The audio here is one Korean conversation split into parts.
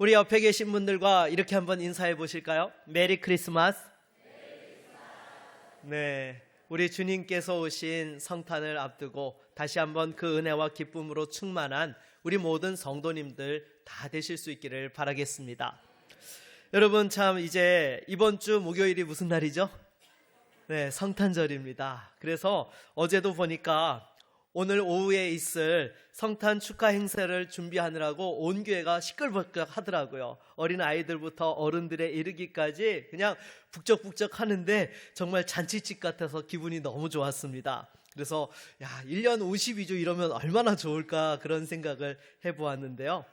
우리 옆에 계신 분들과 이렇게 한번 인사해 보실까요? 메리 크리스마스. 네, 우리 주님께서 오신 성탄을 앞두고 다시 한번 그 은혜와 기쁨으로 충만한 우리 모든 성도님들 다 되실 수 있기를 바라겠습니다. 여러분, 참 이제 이번 주 목요일이 무슨 날이죠? 네, 성탄절입니다. 그래서 어제도 보니까 오늘 오후에 있을 성탄 축하 행사를 준비하느라고 온 교회가 시끌벅적 하더라고요. 어린 아이들부터 어른들에 이르기까지 그냥 북적북적 하는데 정말 잔치집 같아서 기분이 너무 좋았습니다. 그래서 1년 52주 이러면 얼마나 좋을까 그런 생각을 해보았는데요.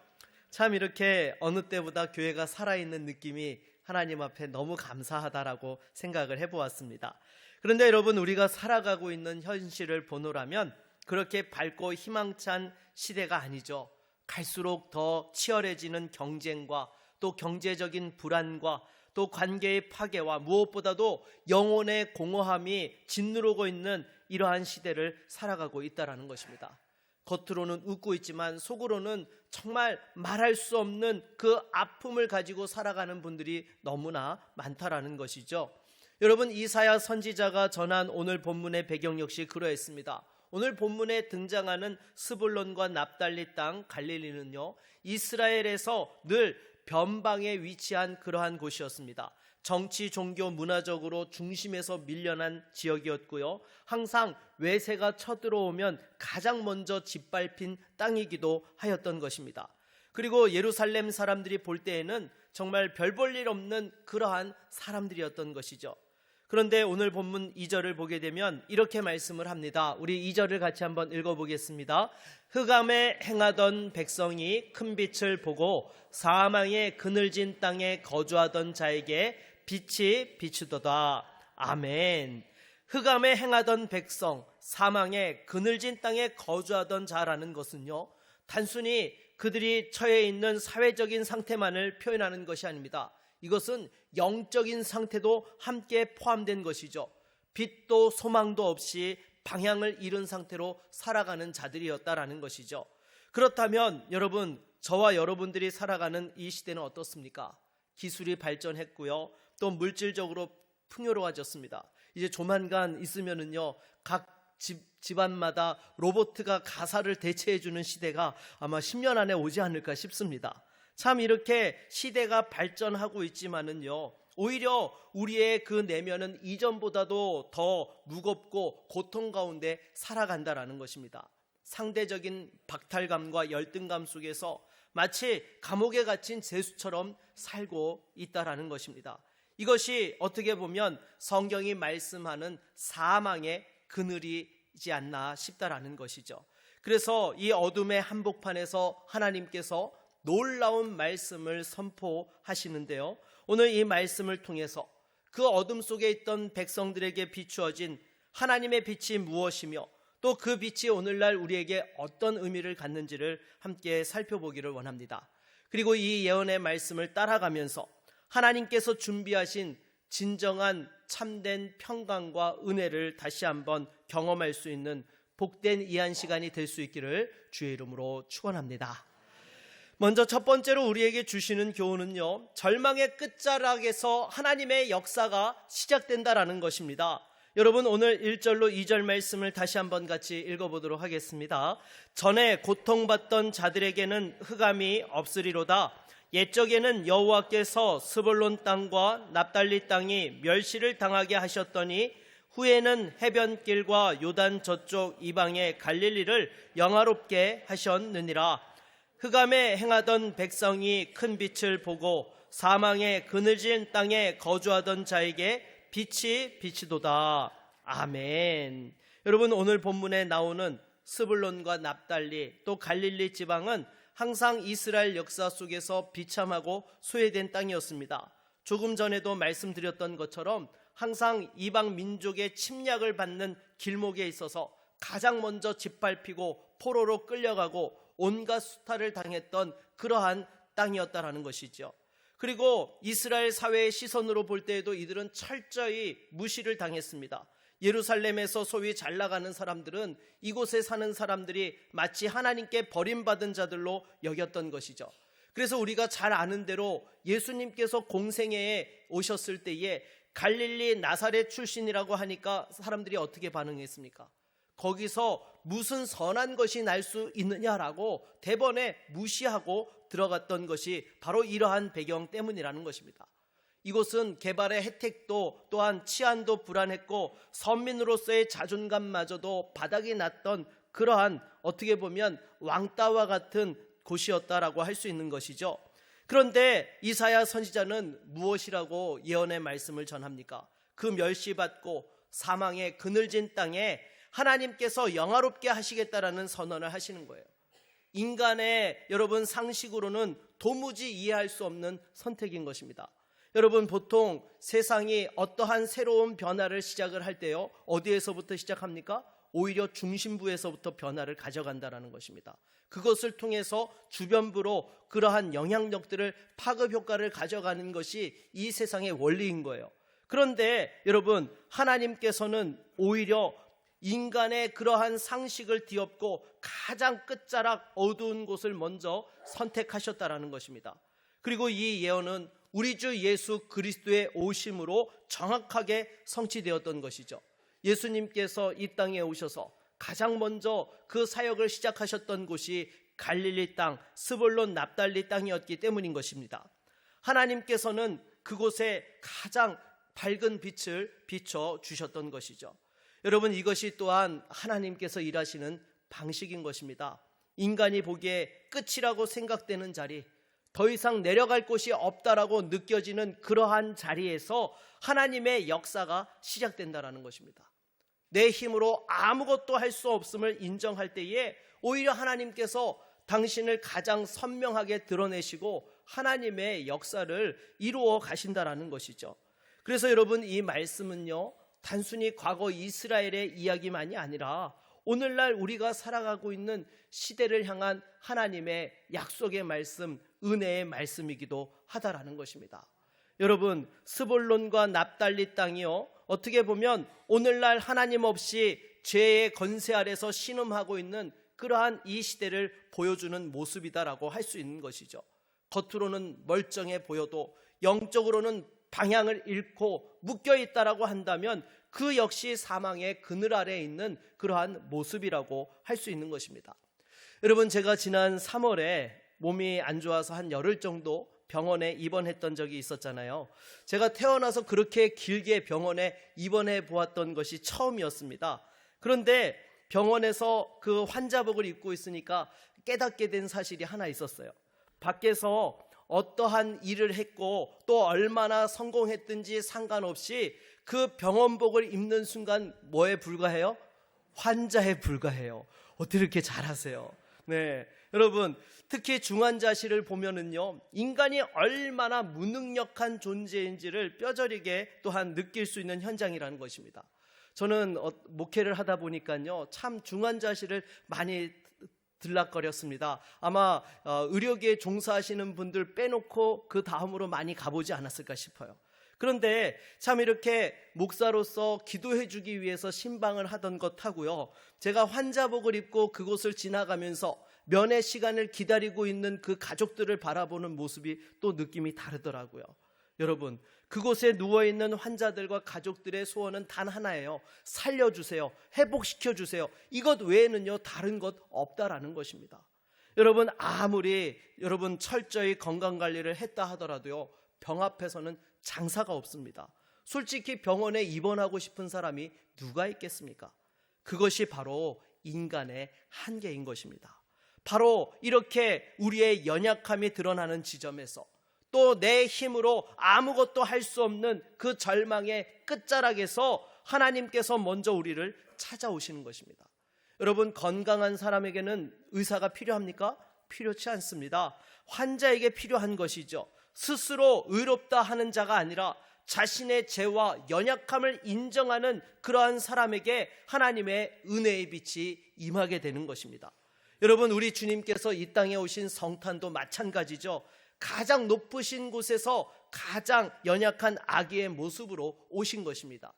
참 이렇게 어느 때보다 교회가 살아있는 느낌이 하나님 앞에 너무 감사하다라고 생각을 해보았습니다. 그런데 여러분, 우리가 살아가고 있는 현실을 보노라면 그렇게 밝고 희망찬 시대가 아니죠. 갈수록 더 치열해지는 경쟁과 또 경제적인 불안과 또 관계의 파괴와 무엇보다도 영혼의 공허함이 짓누르고 있는 이러한 시대를 살아가고 있다는 것입니다. 겉으로는 웃고 있지만 속으로는 정말 말할 수 없는 그 아픔을 가지고 살아가는 분들이 너무나 많다라는 것이죠. 여러분, 이사야 선지자가 전한 오늘 본문의 배경 역시 그러했습니다. 오늘 본문에 등장하는 스불론과 납달리 땅 갈릴리는요, 이스라엘에서 늘 변방에 위치한 그러한 곳이었습니다. 정치, 종교, 문화적으로 중심에서 밀려난 지역이었고요, 항상 외세가 쳐들어오면 가장 먼저 짓밟힌 땅이기도 하였던 것입니다. 그리고 예루살렘 사람들이 볼 때에는 정말 별 볼 일 없는 그러한 사람들이었던 것이죠. 그런데 오늘 본문 2절을 보게 되면 이렇게 말씀을 합니다. 우리 2절을 같이 한번 읽어보겠습니다. 흑암에 행하던 백성이 큰 빛을 보고 사망의 그늘진 땅에 거주하던 자에게 빛이 비추도다. 아멘. 흑암에 행하던 백성, 사망의 그늘진 땅에 거주하던 자라는 것은요, 단순히 그들이 처해 있는 사회적인 상태만을 표현하는 것이 아닙니다. 이것은 영적인 상태도 함께 포함된 것이죠. 빛도 소망도 없이 방향을 잃은 상태로 살아가는 자들이었다라는 것이죠. 그렇다면 여러분, 저와 여러분들이 살아가는 이 시대는 어떻습니까? 기술이 발전했고요, 또 물질적으로 풍요로워졌습니다. 이제 조만간 있으면은요, 각 집안마다 로봇가 가사를 대체해주는 시대가 아마 10년 안에 오지 않을까 싶습니다. 참 이렇게 시대가 발전하고 있지만은요, 오히려 우리의 그 내면은 이전보다도 더 무겁고 고통 가운데 살아간다라는 것입니다. 상대적인 박탈감과 열등감 속에서 마치 감옥에 갇힌 죄수처럼 살고 있다라는 것입니다. 이것이 어떻게 보면 성경이 말씀하는 사망의 그늘이지 않나 싶다라는 것이죠. 그래서 이 어둠의 한복판에서 하나님께서 놀라운 말씀을 선포하시는데요, 오늘 이 말씀을 통해서 그 어둠 속에 있던 백성들에게 비추어진 하나님의 빛이 무엇이며 또 그 빛이 오늘날 우리에게 어떤 의미를 갖는지를 함께 살펴보기를 원합니다. 그리고 이 예언의 말씀을 따라가면서 하나님께서 준비하신 진정한 참된 평강과 은혜를 다시 한번 경험할 수 있는 복된 이한 시간이 될 수 있기를 주의 이름으로 축원합니다. 먼저 첫 번째로 우리에게 주시는 교훈은요, 절망의 끝자락에서 하나님의 역사가 시작된다라는 것입니다. 여러분, 오늘 1절로 2절 말씀을 다시 한번 같이 읽어보도록 하겠습니다. 전에 고통받던 자들에게는 흑암이 없으리로다. 옛적에는 여호와께서 스불론 땅과 납달리 땅이 멸시를 당하게 하셨더니 후에는 해변길과 요단 저쪽 이방의 갈릴리를 영화롭게 하셨느니라. 흑암에 행하던 백성이 큰 빛을 보고 사망의 그늘진 땅에 거주하던 자에게 빛이 비치도다. 아멘. 여러분, 오늘 본문에 나오는 스불론과 납달리 또 갈릴리 지방은 항상 이스라엘 역사 속에서 비참하고 소외된 땅이었습니다. 조금 전에도 말씀드렸던 것처럼 항상 이방 민족의 침략을 받는 길목에 있어서 가장 먼저 짓밟히고 포로로 끌려가고 온갖 수탈을 당했던 그러한 땅이었다라는 것이죠. 그리고 이스라엘 사회의 시선으로 볼 때에도 이들은 철저히 무시를 당했습니다. 예루살렘에서 소위 잘 나가는 사람들은 이곳에 사는 사람들이 마치 하나님께 버림받은 자들로 여겼던 것이죠. 그래서 우리가 잘 아는 대로 예수님께서 공생애에 오셨을 때에 갈릴리 나사렛 출신이라고 하니까 사람들이 어떻게 반응했습니까? 거기서 무슨 선한 것이 날 수 있느냐라고 대번에 무시하고 들어갔던 것이 바로 이러한 배경 때문이라는 것입니다. 이곳은 개발의 혜택도 또한 치안도 불안했고 선민으로서의 자존감마저도 바닥이 났던 그러한 어떻게 보면 왕따와 같은 곳이었다라고 할 수 있는 것이죠. 그런데 이사야 선지자는 무엇이라고 예언의 말씀을 전합니까? 그 멸시받고 사망의 그늘진 땅에 하나님께서 영화롭게 하시겠다라는 선언을 하시는 거예요. 인간의 여러분 상식으로는 도무지 이해할 수 없는 선택인 것입니다. 여러분 보통 세상이 어떠한 새로운 변화를 시작을 할 때요, 어디에서부터 시작합니까? 오히려 중심부에서부터 변화를 가져간다라는 것입니다. 그것을 통해서 주변부로 그러한 영향력들을 파급 효과를 가져가는 것이 이 세상의 원리인 거예요. 그런데 여러분 하나님께서는 오히려 인간의 그러한 상식을 뒤엎고 가장 끝자락 어두운 곳을 먼저 선택하셨다라는 것입니다. 그리고 이 예언은 우리 주 예수 그리스도의 오심으로 정확하게 성취되었던 것이죠. 예수님께서 이 땅에 오셔서 가장 먼저 그 사역을 시작하셨던 곳이 갈릴리 땅, 스불론 납달리 땅이었기 때문인 것입니다. 하나님께서는 그곳에 가장 밝은 빛을 비춰 주셨던 것이죠. 여러분 이것이 또한 하나님께서 일하시는 방식인 것입니다. 인간이 보기에 끝이라고 생각되는 자리, 더 이상 내려갈 곳이 없다라고 느껴지는 그러한 자리에서 하나님의 역사가 시작된다라는 것입니다. 내 힘으로 아무것도 할 수 없음을 인정할 때에 오히려 하나님께서 당신을 가장 선명하게 드러내시고 하나님의 역사를 이루어 가신다라는 것이죠. 그래서 여러분 이 말씀은요, 단순히 과거 이스라엘의 이야기만이 아니라 오늘날 우리가 살아가고 있는 시대를 향한 하나님의 약속의 말씀, 은혜의 말씀이기도 하다라는 것입니다. 여러분 스불론과 납달리 땅이요, 어떻게 보면 오늘날 하나님 없이 죄의 건세 아래서 신음하고 있는 그러한 이 시대를 보여주는 모습이다라고 할 수 있는 것이죠. 겉으로는 멀쩡해 보여도 영적으로는 방향을 잃고 묶여있다라고 한다면 그 역시 사망의 그늘 아래에 있는 그러한 모습이라고 할 수 있는 것입니다. 여러분 제가 지난 3월에 몸이 안 좋아서 한 열흘 정도 병원에 입원했던 적이 있었잖아요. 제가 태어나서 그렇게 길게 병원에 입원해 보았던 것이 처음이었습니다. 그런데 병원에서 그 환자복을 입고 있으니까 깨닫게 된 사실이 하나 있었어요. 밖에서 어떠한 일을 했고 또 얼마나 성공했든지 상관없이 그 병원복을 입는 순간 뭐에 불과해요? 환자에 불과해요. 어떻게 이렇게 잘하세요? 네, 여러분 특히 중환자실을 보면은요, 인간이 얼마나 무능력한 존재인지를 뼈저리게 또한 느낄 수 있는 현장이라는 것입니다. 저는 목회를 하다 보니까요, 참 중환자실을 많이 들락거렸습니다. 아마 의료계에 종사하시는 분들 빼놓고 그 다음으로 많이 가보지 않았을까 싶어요. 그런데 참 이렇게 목사로서 기도해 주기 위해서 신방을 하던 것 하고요, 제가 환자복을 입고 그곳을 지나가면서 면회 시간을 기다리고 있는 그 가족들을 바라보는 모습이 또 느낌이 다르더라고요. 여러분 그곳에 누워있는 환자들과 가족들의 소원은 단 하나예요. 살려주세요. 회복시켜주세요. 이것 외에는요 다른 것 없다라는 것입니다. 여러분 아무리 여러분 철저히 건강관리를 했다 하더라도요, 병 앞에서는 장사가 없습니다. 솔직히 병원에 입원하고 싶은 사람이 누가 있겠습니까? 그것이 바로 인간의 한계인 것입니다. 바로 이렇게 우리의 연약함이 드러나는 지점에서 또 내 힘으로 아무것도 할 수 없는 그 절망의 끝자락에서 하나님께서 먼저 우리를 찾아오시는 것입니다. 여러분 건강한 사람에게는 의사가 필요합니까? 필요치 않습니다. 환자에게 필요한 것이죠. 스스로 의롭다 하는 자가 아니라 자신의 죄와 연약함을 인정하는 그러한 사람에게 하나님의 은혜의 빛이 임하게 되는 것입니다. 여러분 우리 주님께서 이 땅에 오신 성탄도 마찬가지죠. 가장 높으신 곳에서 가장 연약한 아기의 모습으로 오신 것입니다.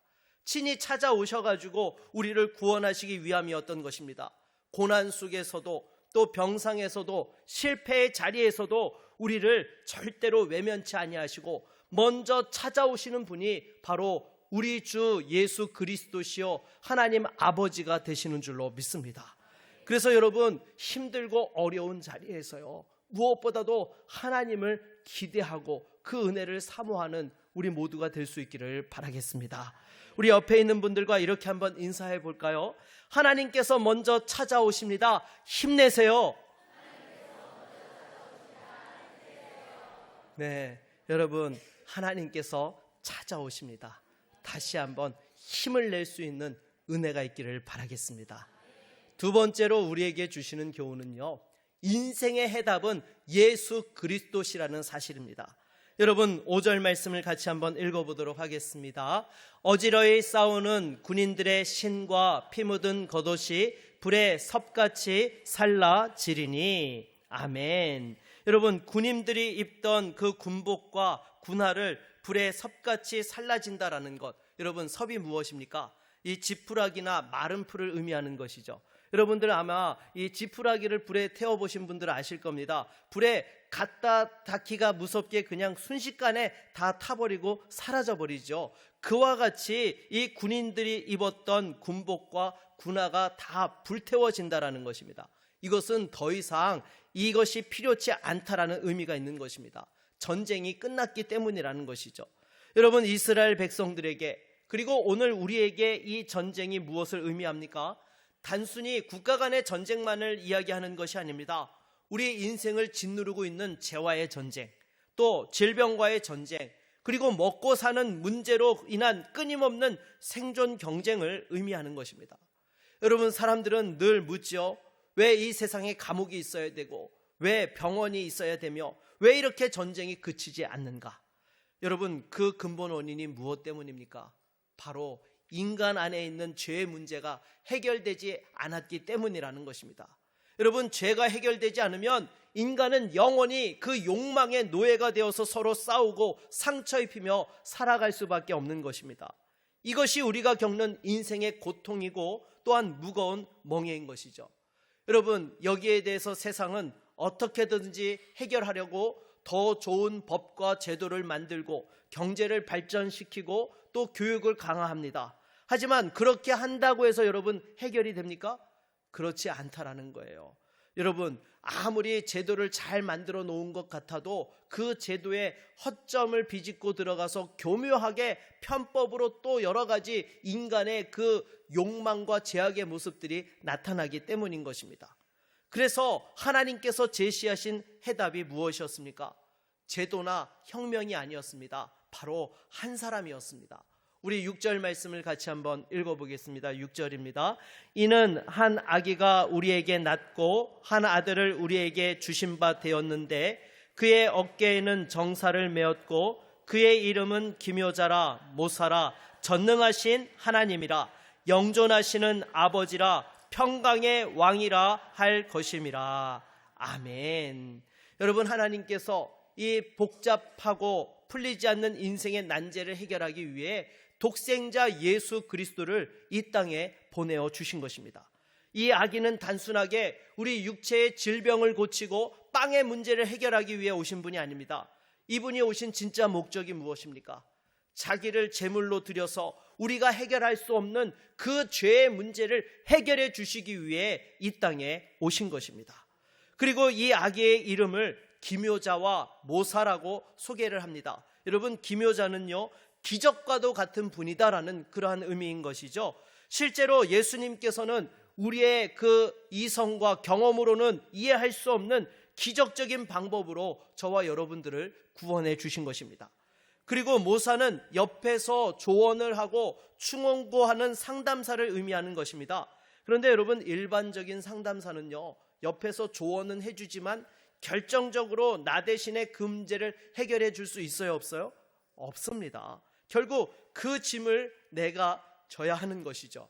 친히 찾아오셔가지고 우리를 구원하시기 위함이었던 것입니다. 고난 속에서도 또 병상에서도 실패의 자리에서도 우리를 절대로 외면치 아니하시고 먼저 찾아오시는 분이 바로 우리 주 예수 그리스도시요 하나님 아버지가 되시는 줄로 믿습니다. 그래서 여러분, 힘들고 어려운 자리에서요, 무엇보다도 하나님을 기대하고 그 은혜를 사모하는 우리 모두가 될 수 있기를 바라겠습니다. 우리 옆에 있는 분들과 이렇게 한번 인사해 볼까요? 하나님께서 먼저 찾아오십니다. 힘내세요. 네, 여러분, 하나님께서 찾아오십니다. 다시 한번 힘을 낼 수 있는 은혜가 있기를 바라겠습니다. 두 번째로 우리에게 주시는 교훈은요, 인생의 해답은 예수 그리스도시라는 사실입니다. 여러분, 5절 말씀을 같이 한번 읽어보도록 하겠습니다. 어지러이 싸우는 군인들의 신과 피 묻은 겉옷이 불에 섭같이 살라지리니. 아멘. 여러분, 군인들이 입던 그 군복과 군화를 불에 섭같이 살라진다라는 것, 여러분, 섭이 무엇입니까? 이 지푸라기나 마른 풀을 의미하는 것이죠. 여러분들 아마 이 지푸라기를 불에 태워보신 분들은 아실 겁니다. 불에 갖다 닿기가 무섭게 그냥 순식간에 다 타버리고 사라져버리죠. 그와 같이 이 군인들이 입었던 군복과 군화가 다 불태워진다라는 것입니다. 이것은 더 이상 이것이 필요치 않다라는 의미가 있는 것입니다. 전쟁이 끝났기 때문이라는 것이죠. 여러분, 이스라엘 백성들에게, 그리고 오늘 우리에게 이 전쟁이 무엇을 의미합니까? 단순히 국가 간의 전쟁만을 이야기하는 것이 아닙니다. 우리 인생을 짓누르고 있는 재화의 전쟁, 또 질병과의 전쟁, 그리고 먹고 사는 문제로 인한 끊임없는 생존 경쟁을 의미하는 것입니다. 여러분, 사람들은 늘 묻죠. 왜 이 세상에 감옥이 있어야 되고, 왜 병원이 있어야 되며, 왜 이렇게 전쟁이 그치지 않는가? 여러분, 그 근본 원인이 무엇 때문입니까? 바로 인간 안에 있는 죄의 문제가 해결되지 않았기 때문이라는 것입니다. 여러분, 죄가 해결되지 않으면 인간은 영원히 그 욕망의 노예가 되어서 서로 싸우고 상처 입히며 살아갈 수밖에 없는 것입니다. 이것이 우리가 겪는 인생의 고통이고 또한 무거운 멍해인 것이죠. 여러분, 여기에 대해서 세상은 어떻게든지 해결하려고 더 좋은 법과 제도를 만들고 경제를 발전시키고 또 교육을 강화합니다. 하지만 그렇게 한다고 해서 여러분, 해결이 됩니까? 그렇지 않다라는 거예요. 여러분, 아무리 제도를 잘 만들어 놓은 것 같아도 그 제도에 허점을 비집고 들어가서 교묘하게 편법으로 또 여러 가지 인간의 그 욕망과 제약의 모습들이 나타나기 때문인 것입니다. 그래서 하나님께서 제시하신 해답이 무엇이었습니까? 제도나 혁명이 아니었습니다. 바로 한 사람이었습니다. 우리 6절 말씀을 같이 한번 읽어보겠습니다. 6절입니다. 이는 한 아기가 우리에게 낳고 한 아들을 우리에게 주신 바 되었는데 그의 어깨에는 정사를 메었고 그의 이름은 기묘자라 모사라 전능하신 하나님이라 영존하시는 아버지라 평강의 왕이라 할 것임이라. 아멘. 여러분, 하나님께서 이 복잡하고 풀리지 않는 인생의 난제를 해결하기 위해 독생자 예수 그리스도를 이 땅에 보내어 주신 것입니다. 이 아기는 단순하게 우리 육체의 질병을 고치고 빵의 문제를 해결하기 위해 오신 분이 아닙니다. 이분이 오신 진짜 목적이 무엇입니까? 자기를 제물로 드려서 우리가 해결할 수 없는 그 죄의 문제를 해결해 주시기 위해 이 땅에 오신 것입니다. 그리고 이 아기의 이름을 기묘자와 모사라고 소개를 합니다. 여러분, 기묘자는요, 기적과도 같은 분이다라는 그러한 의미인 것이죠. 실제로 예수님께서는 우리의 그 이성과 경험으로는 이해할 수 없는 기적적인 방법으로 저와 여러분들을 구원해 주신 것입니다. 그리고 모사는 옆에서 조언을 하고 충원고하는 상담사를 의미하는 것입니다. 그런데 여러분, 일반적인 상담사는요, 옆에서 조언은 해주지만 결정적으로 나 대신에 그 문제를 해결해 줄 수 있어요, 없어요? 없습니다. 결국 그 짐을 내가 져야 하는 것이죠.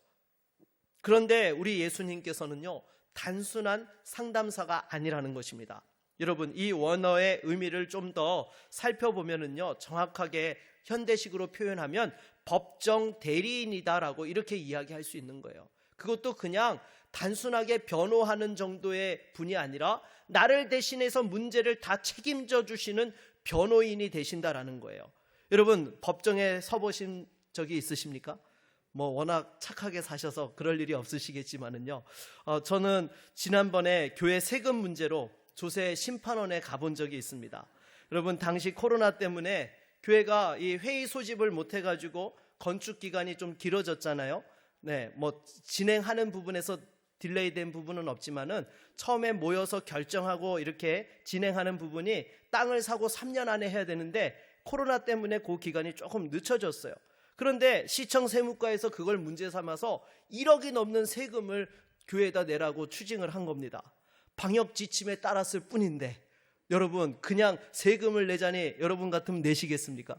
그런데 우리 예수님께서는요, 단순한 상담사가 아니라는 것입니다. 여러분, 이 원어의 의미를 좀 더 살펴보면은요, 정확하게 현대식으로 표현하면 법정 대리인이다라고 이렇게 이야기할 수 있는 거예요. 그것도 그냥 단순하게 변호하는 정도의 분이 아니라 나를 대신해서 문제를 다 책임져 주시는 변호인이 되신다라는 거예요. 여러분, 법정에 서보신 적이 있으십니까? 워낙 착하게 사셔서 그럴 일이 없으시겠지만은요. 저는 지난번에 교회 세금 문제로 조세 심판원에 가본 적이 있습니다. 여러분, 당시 코로나 때문에 교회가 이 회의 소집을 못 해가지고 건축 기간이 좀 길어졌잖아요. 네, 진행하는 부분에서 딜레이 된 부분은 없지만은 처음에 모여서 결정하고 이렇게 진행하는 부분이 땅을 사고 3년 안에 해야 되는데 코로나 때문에 그 기간이 조금 늦춰졌어요. 그런데 시청 세무과에서 그걸 문제 삼아서 1억이 넘는 세금을 교회에다 내라고 추징을 한 겁니다. 방역 지침에 따랐을 뿐인데 여러분, 그냥 세금을 내자니 여러분 같으면 내시겠습니까?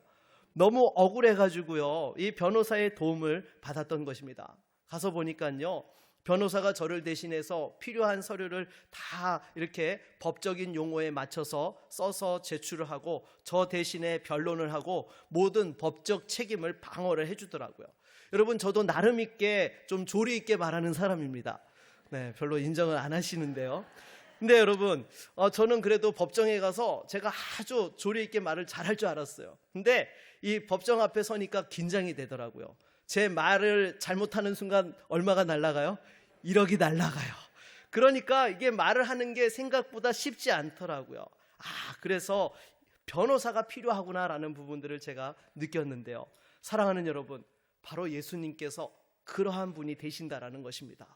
너무 억울해가지고요, 이 변호사의 도움을 받았던 것입니다. 가서 보니까요, 변호사가 저를 대신해서 필요한 서류를 다 이렇게 법적인 용어에 맞춰서 써서 제출을 하고 저 대신에 변론을 하고 모든 법적 책임을 방어를 해주더라고요. 여러분, 저도 나름 있게 좀 조리 있게 말하는 사람입니다. 네, 별로 인정을 안 하시는데요. 근데 여러분, 저는 그래도 법정에 가서 제가 아주 조리 있게 말을 잘할 줄 알았어요. 근데 이 법정 앞에 서니까 긴장이 되더라고요. 제 말을 잘못하는 순간 얼마가 날아가요? 1억이 날아가요. 그러니까 이게 말을 하는 게 생각보다 쉽지 않더라고요. 그래서 변호사가 필요하구나라는 부분들을 제가 느꼈는데요. 사랑하는 여러분, 바로 예수님께서 그러한 분이 되신다라는 것입니다.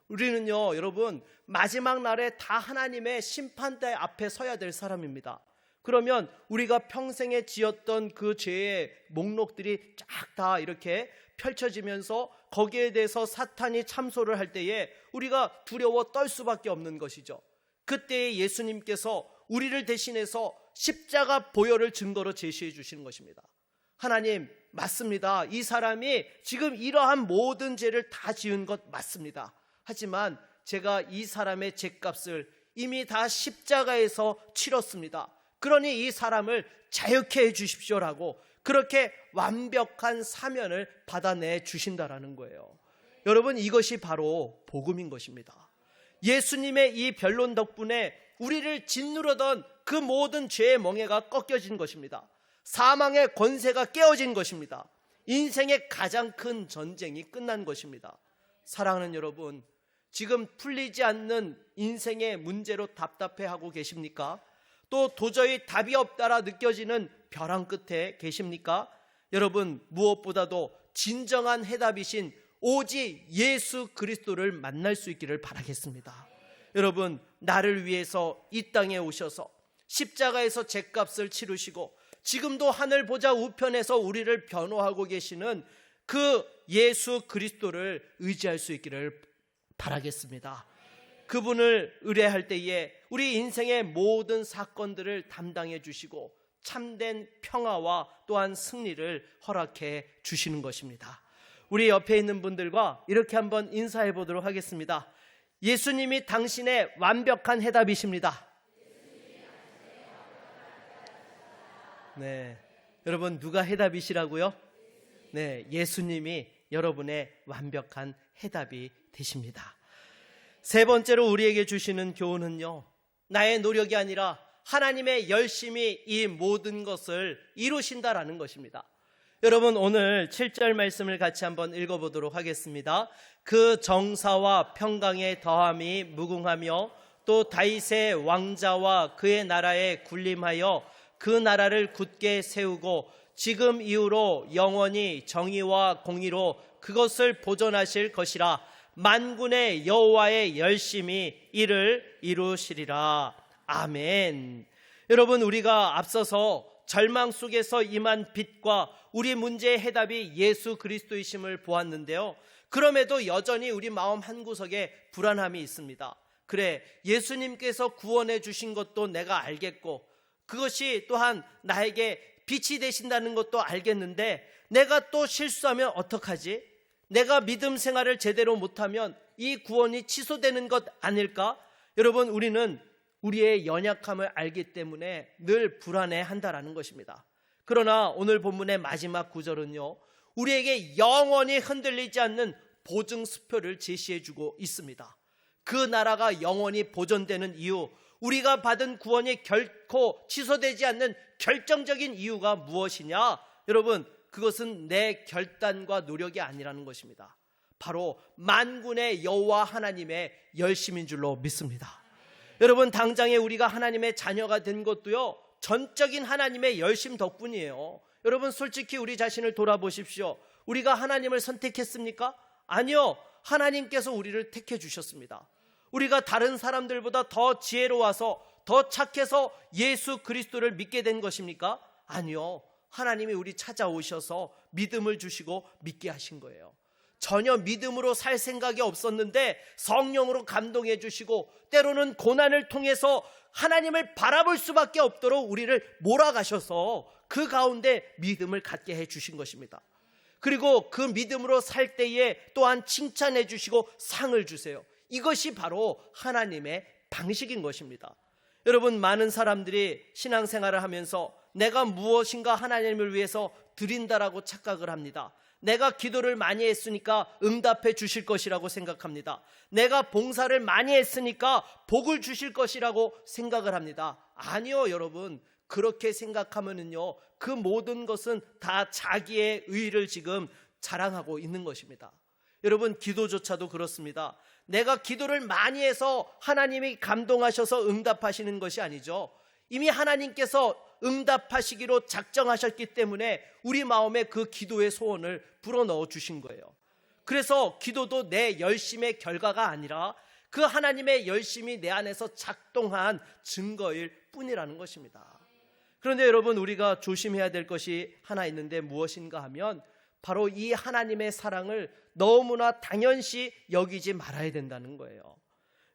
우리는요, 여러분, 마지막 날에 다 하나님의 심판대 앞에 서야 될 사람입니다. 그러면 우리가 평생에 지었던 그 죄의 목록들이 쫙 다 이렇게 펼쳐지면서 거기에 대해서 사탄이 참소를 할 때에 우리가 두려워 떨 수밖에 없는 것이죠. 그때에 예수님께서 우리를 대신해서 십자가 보혈을 증거로 제시해 주시는 것입니다. 하나님, 맞습니다. 이 사람이 지금 이러한 모든 죄를 다 지은 것 맞습니다. 하지만 제가 이 사람의 죄값을 이미 다 십자가에서 치렀습니다. 그러니 이 사람을 자유케 해 주십시오라고 그렇게 완벽한 사면을 받아내 주신다라는 거예요. 여러분, 이것이 바로 복음인 것입니다. 예수님의 이 변론 덕분에 우리를 짓누르던 그 모든 죄의 멍에가 꺾여진 것입니다. 사망의 권세가 깨어진 것입니다. 인생의 가장 큰 전쟁이 끝난 것입니다. 사랑하는 여러분, 지금 풀리지 않는 인생의 문제로 답답해하고 계십니까? 또 도저히 답이 없다라 느껴지는 벼랑 끝에 계십니까? 여러분, 무엇보다도 진정한 해답이신 오직 예수 그리스도를 만날 수 있기를 바라겠습니다. 여러분, 나를 위해서 이 땅에 오셔서 십자가에서 죄값을 치르시고 지금도 하늘 보좌 우편에서 우리를 변호하고 계시는 그 예수 그리스도를 의지할 수 있기를 바라겠습니다. 그분을 의뢰할 때에 우리 인생의 모든 사건들을 담당해 주시고 참된 평화와 또한 승리를 허락해 주시는 것입니다. 우리 옆에 있는 분들과 이렇게 한번 인사해 보도록 하겠습니다. 예수님이 당신의 완벽한 해답이십니다. 네, 여러분, 누가 해답이시라고요? 네, 예수님이 여러분의 완벽한 해답이 되십니다. 세 번째로 우리에게 주시는 교훈은요, 나의 노력이 아니라 하나님의 열심히 이 모든 것을 이루신다라는 것입니다. 여러분, 오늘 7절 말씀을 같이 한번 읽어보도록 하겠습니다. 그 정사와 평강의 더함이 무궁하며 또 다윗의 왕자와 그의 나라에 군림하여 그 나라를 굳게 세우고 지금 이후로 영원히 정의와 공의로 그것을 보존하실 것이라. 만군의 여호와의 열심히 이를 이루시리라. 아멘. 여러분, 우리가 앞서서 절망 속에서 임한 빛과 우리 문제의 해답이 예수 그리스도이심을 보았는데요, 그럼에도 여전히 우리 마음 한구석에 불안함이 있습니다. 그래, 예수님께서 구원해 주신 것도 내가 알겠고 그것이 또한 나에게 빛이 되신다는 것도 알겠는데 내가 또 실수하면 어떡하지? 내가 믿음 생활을 제대로 못하면 이 구원이 취소되는 것 아닐까? 여러분, 우리는 우리의 연약함을 알기 때문에 늘 불안해한다라는 것입니다. 그러나 오늘 본문의 마지막 구절은요, 우리에게 영원히 흔들리지 않는 보증 수표를 제시해주고 있습니다. 그 나라가 영원히 보존되는 이유, 우리가 받은 구원이 결코 취소되지 않는 결정적인 이유가 무엇이냐? 여러분, 그것은 내 결단과 노력이 아니라는 것입니다. 바로 만군의 여호와 하나님의 열심인 줄로 믿습니다. 여러분, 당장에 우리가 하나님의 자녀가 된 것도요, 전적인 하나님의 열심 덕분이에요. 여러분, 솔직히 우리 자신을 돌아보십시오. 우리가 하나님을 선택했습니까? 아니요. 하나님께서 우리를 택해 주셨습니다. 우리가 다른 사람들보다 더 지혜로워서 더 착해서 예수 그리스도를 믿게 된 것입니까? 아니요. 하나님이 우리 찾아오셔서 믿음을 주시고 믿게 하신 거예요. 전혀 믿음으로 살 생각이 없었는데 성령으로 감동해 주시고, 때로는 고난을 통해서 하나님을 바라볼 수밖에 없도록 우리를 몰아가셔서 그 가운데 믿음을 갖게 해 주신 것입니다. 그리고 그 믿음으로 살 때에 또한 칭찬해 주시고 상을 주세요. 이것이 바로 하나님의 방식인 것입니다. 여러분, 많은 사람들이 신앙생활을 하면서 내가 무엇인가 하나님을 위해서 드린다라고 착각을 합니다. 내가 기도를 많이 했으니까 응답해 주실 것이라고 생각합니다. 내가 봉사를 많이 했으니까 복을 주실 것이라고 생각을 합니다. 아니요, 여러분. 그렇게 생각하면은요, 그 모든 것은 다 자기의 의의를 지금 자랑하고 있는 것입니다. 여러분, 기도조차도 그렇습니다. 내가 기도를 많이 해서 하나님이 감동하셔서 응답하시는 것이 아니죠. 이미 하나님께서 응답하시기로 작정하셨기 때문에 우리 마음에 그 기도의 소원을 불어넣어 주신 거예요. 그래서 기도도 내 열심의 결과가 아니라 그 하나님의 열심이 내 안에서 작동한 증거일 뿐이라는 것입니다. 그런데 여러분, 우리가 조심해야 될 것이 하나 있는데 무엇인가 하면 바로 이 하나님의 사랑을 너무나 당연시 여기지 말아야 된다는 거예요.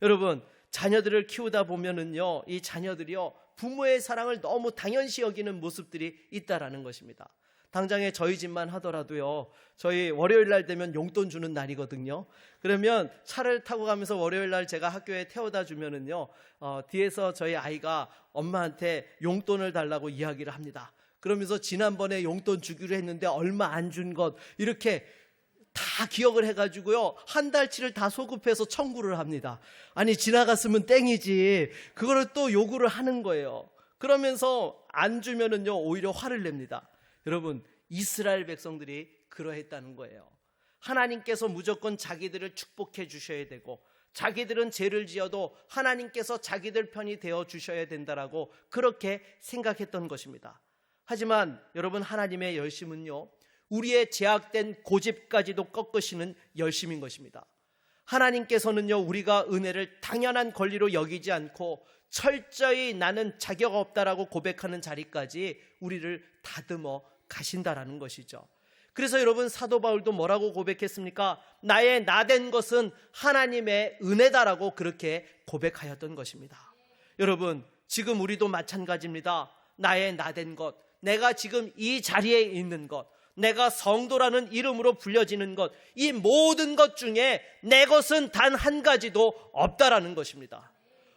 여러분, 자녀들을 키우다 보면은요, 이 자녀들이요, 부모의 사랑을 너무 당연시 여기는 모습들이 있다라는 것입니다. 당장에 저희 집만 하더라도요, 저희 월요일 날 되면 용돈 주는 날이거든요. 그러면 차를 타고 가면서 월요일 날 제가 학교에 태워다 주면은요, 뒤에서 저희 아이가 엄마한테 용돈을 달라고 이야기를 합니다. 그러면서 지난번에 용돈 주기로 했는데 얼마 안 준 것, 이렇게 다 기억을 해가지고요, 한 달치를 다 소급해서 청구를 합니다. 아니, 지나갔으면 땡이지, 그거를 또 요구를 하는 거예요. 그러면서 안 주면은요, 오히려 화를 냅니다. 여러분, 이스라엘 백성들이 그러했다는 거예요. 하나님께서 무조건 자기들을 축복해 주셔야 되고, 자기들은 죄를 지어도 하나님께서 자기들 편이 되어 주셔야 된다라고 그렇게 생각했던 것입니다. 하지만 여러분, 하나님의 열심은요, 우리의 제약된 고집까지도 꺾으시는 열심인 것입니다. 하나님께서는요, 우리가 은혜를 당연한 권리로 여기지 않고 철저히 나는 자격 없다라고 고백하는 자리까지 우리를 다듬어 가신다라는 것이죠. 그래서 여러분, 사도 바울도 뭐라고 고백했습니까? 나의 나된 것은 하나님의 은혜다라고 그렇게 고백하였던 것입니다. 여러분, 지금 우리도 마찬가지입니다. 나의 나된 것, 내가 지금 이 자리에 있는 것, 내가 성도라는 이름으로 불려지는 것, 이 모든 것 중에 내 것은 단 한 가지도 없다라는 것입니다.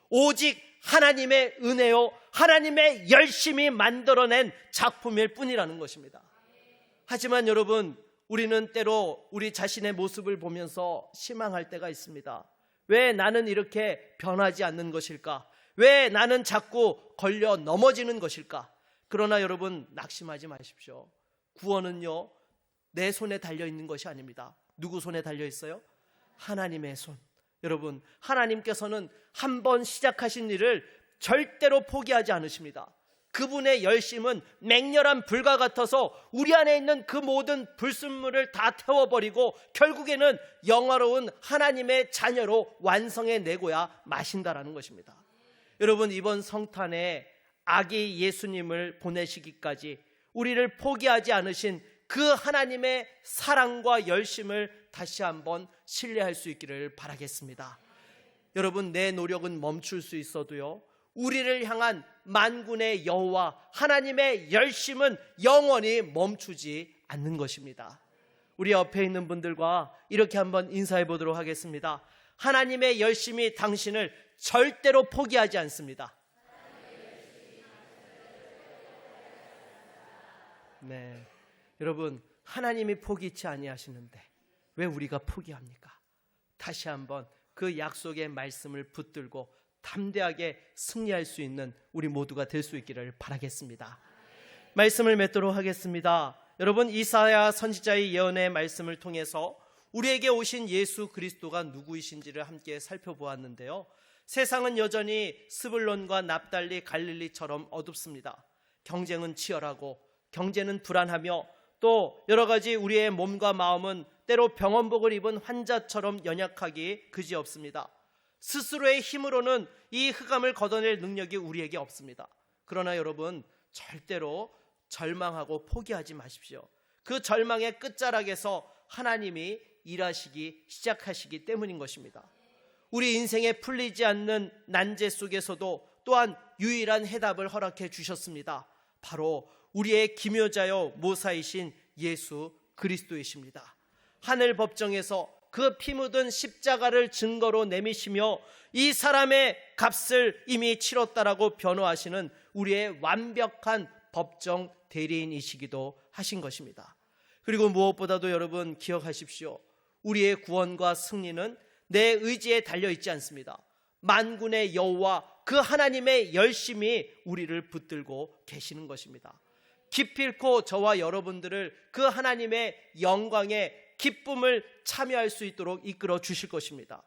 오직 하나님의 은혜요, 하나님의 열심히 만들어낸 작품일 뿐이라는 것입니다. 하지만 여러분, 우리는 때로 우리 자신의 모습을 보면서 실망할 때가 있습니다. 왜 나는 이렇게 변하지 않는 것일까? 왜 나는 자꾸 걸려 넘어지는 것일까? 그러나 여러분, 낙심하지 마십시오. 구원은요, 내 손에 달려있는 것이 아닙니다. 누구 손에 달려있어요? 하나님의 손. 여러분, 하나님께서는 한 번 시작하신 일을 절대로 포기하지 않으십니다. 그분의 열심은 맹렬한 불과 같아서 우리 안에 있는 그 모든 불순물을 다 태워버리고 결국에는 영화로운 하나님의 자녀로 완성해 내고야 마신다라는 것입니다. 여러분, 이번 성탄에 아기 예수님을 보내시기까지 우리를 포기하지 않으신 그 하나님의 사랑과 열심을 다시 한번 신뢰할 수 있기를 바라겠습니다. 여러분, 내 노력은 멈출 수 있어도요, 우리를 향한 만군의 여호와 하나님의 열심은 영원히 멈추지 않는 것입니다. 우리 옆에 있는 분들과 이렇게 한번 인사해 보도록 하겠습니다. 하나님의 열심이 당신을 절대로 포기하지 않습니다. 네, 여러분, 하나님이 포기치 아니하시는데 왜 우리가 포기합니까? 다시 한번 그 약속의 말씀을 붙들고 담대하게 승리할 수 있는 우리 모두가 될 수 있기를 바라겠습니다. 말씀을 맺도록 하겠습니다. 여러분, 이사야 선지자의 예언의 말씀을 통해서 우리에게 오신 예수 그리스도가 누구이신지를 함께 살펴보았는데요. 세상은 여전히 스불론과 납달리, 갈릴리처럼 어둡습니다. 경쟁은 치열하고 경제는 불안하며 또 여러 가지 우리의 몸과 마음은 때로 병원복을 입은 환자처럼 연약하기 그지없습니다. 스스로의 힘으로는 이 흑암을 걷어낼 능력이 우리에게 없습니다. 그러나 여러분, 절대로 절망하고 포기하지 마십시오. 그 절망의 끝자락에서 하나님이 일하시기 시작하시기 때문인 것입니다. 우리 인생에 풀리지 않는 난제 속에서도 또한 유일한 해답을 허락해 주셨습니다. 바로 우리의 기묘자요 모사이신 예수 그리스도이십니다. 하늘 법정에서 그 피 묻은 십자가를 증거로 내미시며 이 사람의 값을 이미 치렀다라고 변호하시는 우리의 완벽한 법정 대리인이시기도 하신 것입니다. 그리고 무엇보다도 여러분 기억하십시오. 우리의 구원과 승리는 내 의지에 달려있지 않습니다. 만군의 여호와 그 하나님의 열심이 우리를 붙들고 계시는 것입니다. 기필코 저와 여러분들을 그 하나님의 영광의 기쁨을 참여할 수 있도록 이끌어 주실 것입니다.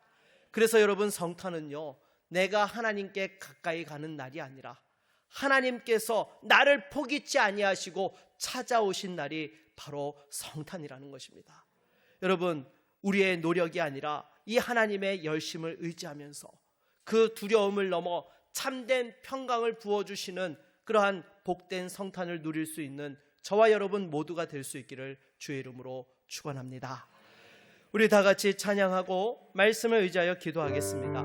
그래서 여러분, 성탄은요, 내가 하나님께 가까이 가는 날이 아니라 하나님께서 나를 포기치 아니하시고 찾아오신 날이 바로 성탄이라는 것입니다. 여러분, 우리의 노력이 아니라 이 하나님의 열심을 의지하면서 그 두려움을 넘어 참된 평강을 부어주시는 그러한 복된 성탄을 누릴 수 있는 저와 여러분 모두가 될 수 있기를 주의 이름으로 축원합니다. 우리 다 같이 찬양하고 말씀을 의지하여 기도하겠습니다.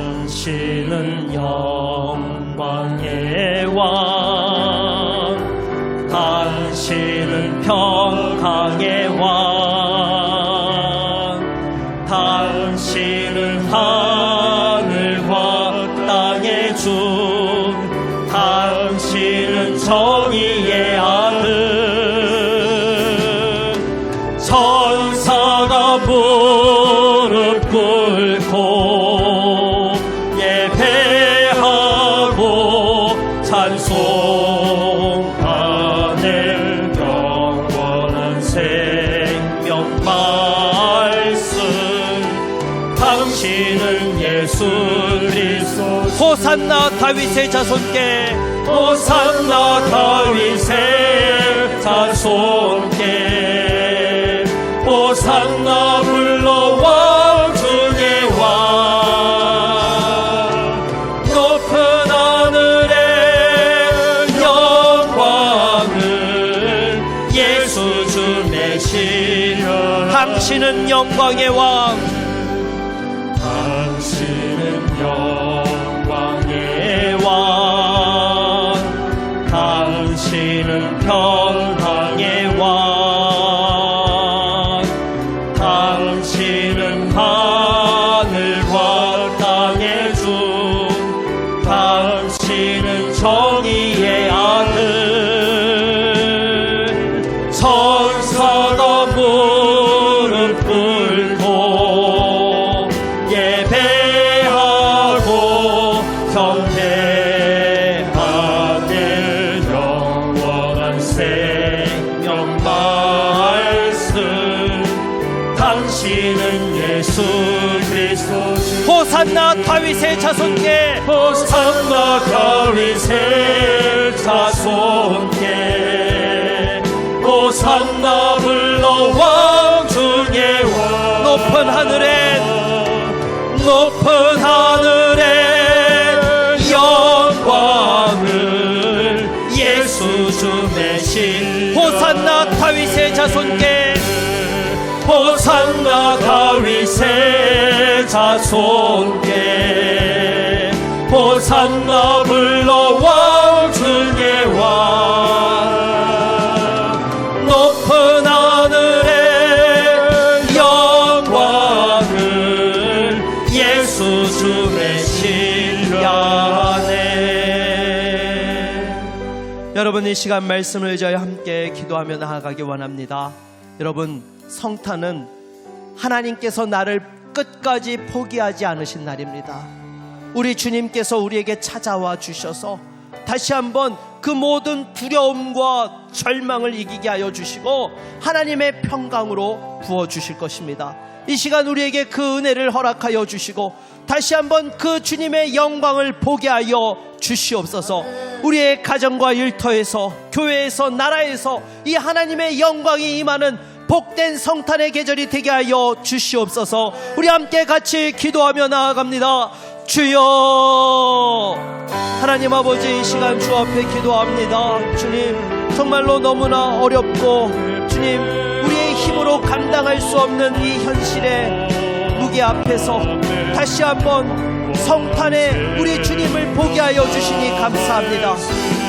당신은 영광의 왕, 당신은 평강의 왕, 당신은 하늘과 땅의 주, 당신은 정의의 아들. 천사가 무릎 꿇고 예배하고 찬송하는 영원한 생명 말씀. 당신은 예수 그리스도. 호산나 다윗의 자손께, 호산나 다윗의 자손께, 호산나 불러 왕 중의 왕. 높은 하늘의 영광을 예수 주 내시려. 당신은 영광의 왕, 당신은 영광의 왕, 당신은 평강의 왕, 당신은 하늘과 땅의 주, 당신은 정의의 아들. 천사가 무릎 꿇고 예배하고 경배하는 영원한 생명 말씀. 당신은 예수 그리스도. 호산나 다윗의 자손께, 호산나 다윗의 자손께, 호산나 불러 왕 중의 왕. 높은 하늘에, 높은 하늘에 영광을 예수 주 내신. 호산나 다윗의 자손께, 호산나 다윗의 자손께, 호산나 불러 왕 중의 왕. 높은 하늘의 영광을 예수 주 여러분, 이 시간 말씀을 저희 함께 기도하며 나아가기 원합니다. 여러분, 성탄은 하나님께서 나를 끝까지 포기하지 않으신 날입니다. 우리 주님께서 우리에게 찾아와 주셔서 다시 한번 그 모든 두려움과 절망을 이기게 하여 주시고 하나님의 평강으로 부어주실 것입니다. 이 시간 우리에게 그 은혜를 허락하여 주시고 다시 한번 그 주님의 영광을 보게 하여 주시옵소서. 우리의 가정과 일터에서, 교회에서, 나라에서 이 하나님의 영광이 임하는 복된 성탄의 계절이 되게 하여 주시옵소서. 우리 함께 같이 기도하며 나아갑니다. 주여, 하나님 아버지, 이 시간 주 앞에 기도합니다. 주님, 정말로 너무나 어렵고 주님, 우리의 힘으로 감당할 수 없는 이 현실의 무게 앞에서 다시 한번 성탄에 우리 주님을 보게 하여 주시니 감사합니다.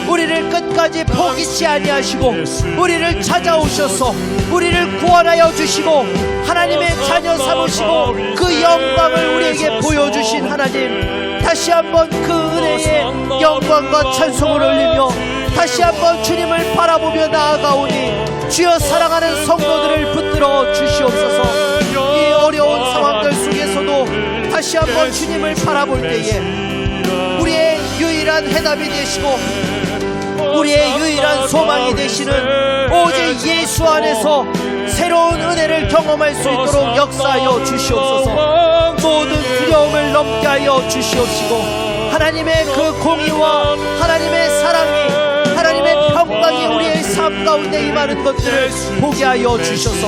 우리를 끝까지 포기치 아니하시고 우리를 찾아오셔서 우리를 구원하여 주시고 하나님의 자녀 삼으시고 그 영광을 우리에게 보여주신 하나님, 다시 한번 그 은혜에 영광과 찬송을 올리며 다시 한번 주님을 바라보며 나아가오니 주여, 사랑하는 성도들을 붙들어 주시옵소서. 이 어려운 상황들 속에서도 다시 한번 주님을 바라볼 때에 우리의 유일한 해답이 되시고 우리의 유일한 소망이 되시는 오직 예수 안에서 새로운 은혜를 경험할 수 있도록 역사하여 주시옵소서. 모든 두려움을 넘게 하여 주시옵시고 하나님의 그 공의와 하나님의 사랑이, 하나님의 평강이 우리의 삶 가운데 임하는 것들을 보게 하여 주셔서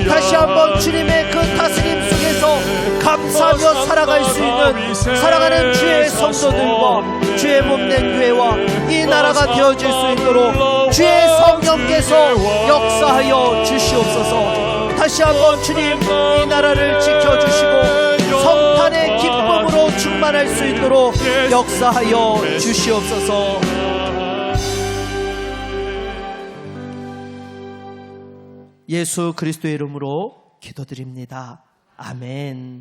다시 한번 주님의 그 다스림 속에서 감사하며 살아갈 수 있는 사랑하는 주의 성도들과 주의 몸된 교회와 이 나라가 되어질 수 있도록 주의 성령께서 역사하여 주시옵소서. 다시 한번 주님, 이 나라를 지켜주시고 성탄의 기쁨으로 충만할 수 있도록 역사하여 주시옵소서. 예수 그리스도의 이름으로 기도드립니다. 아멘.